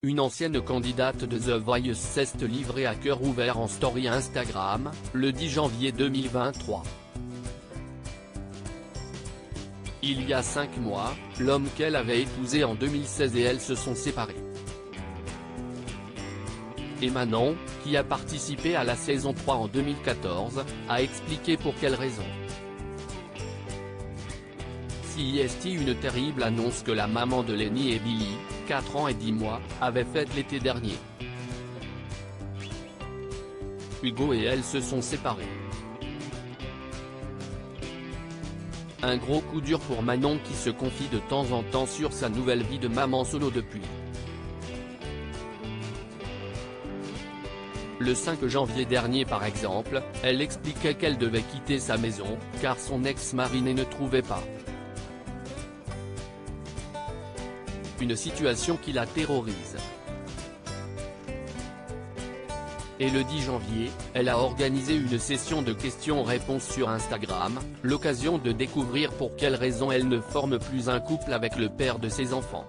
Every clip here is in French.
Une ancienne candidate de The Voice s'est livrée à cœur ouvert en story Instagram, le 10 janvier 2023. Il y a 5 mois, l'homme qu'elle avait épousé en 2016 et elle se sont séparés. Et Manon, qui a participé à la saison 3 en 2014, a expliqué pour quelle raison. CIST une terrible annonce que la maman de Lenny et Billy, 4 ans et 10 mois, avait faite l'été dernier. Hugo et elle se sont séparés. Un gros coup dur pour Manon qui se confie de temps en temps sur sa nouvelle vie de maman solo depuis. Le 5 janvier dernier par exemple, elle expliquait qu'elle devait quitter sa maison, car son ex-mari ne trouvait pas. Une situation qui la terrorise. Et le 10 janvier, elle a organisé une session de questions-réponses sur Instagram, l'occasion de découvrir pour quelles raisons elle ne forme plus un couple avec le père de ses enfants.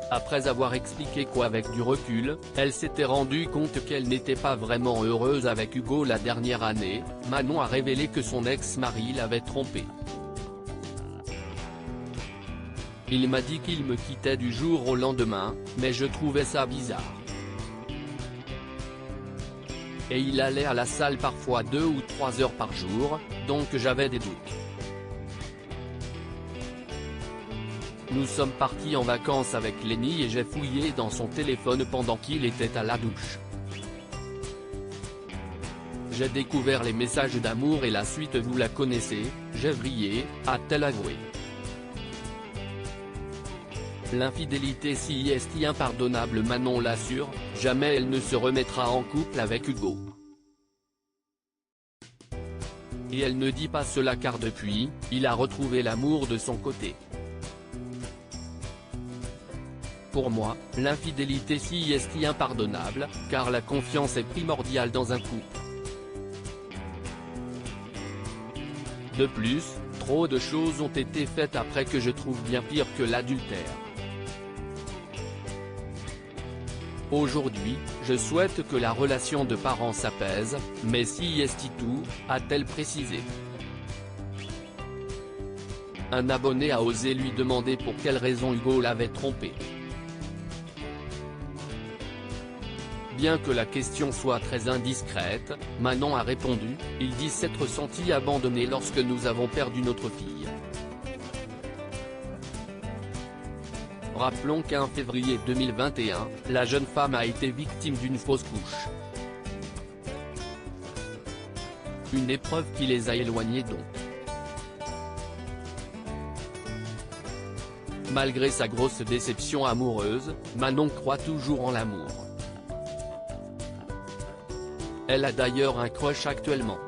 Après avoir expliqué qu'avec du recul, elle s'était rendue compte qu'elle n'était pas vraiment heureuse avec Hugo la dernière année, Manon a révélé que son ex-mari l'avait trompée. Il m'a dit qu'il me quittait du jour au lendemain, mais je trouvais ça bizarre. Et il allait à la salle parfois 2 ou 3 heures par jour, donc j'avais des doutes. Nous sommes partis en vacances avec Lenny et j'ai fouillé dans son téléphone pendant qu'il était à la douche. J'ai découvert les messages d'amour et la suite vous la connaissez, j'ai vrillé, a-t-elle avoué. L'infidélité CIST impardonnable Manon l'assure, jamais elle ne se remettra en couple avec Hugo. Et elle ne dit pas cela car depuis, il a retrouvé l'amour de son côté. Pour moi, l'infidélité CIST impardonnable, car la confiance est primordiale dans un couple. De plus, trop de choses ont été faites après que je trouve bien pire que l'adultère. Aujourd'hui, je souhaite que la relation de parents s'apaise, mais CIST tout, a-t-elle précisé. Un abonné a osé lui demander pour quelle raison Hugo l'avait trompé. Bien que la question soit très indiscrète, Manon a répondu, il dit s'être senti abandonné lorsque nous avons perdu notre fille. Rappelons qu'en février 2021, la jeune femme a été victime d'une fausse couche. Une épreuve qui les a éloignés donc. Malgré sa grosse déception amoureuse, Manon croit toujours en l'amour. Elle a d'ailleurs un crush actuellement.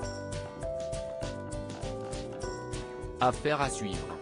Affaire à suivre.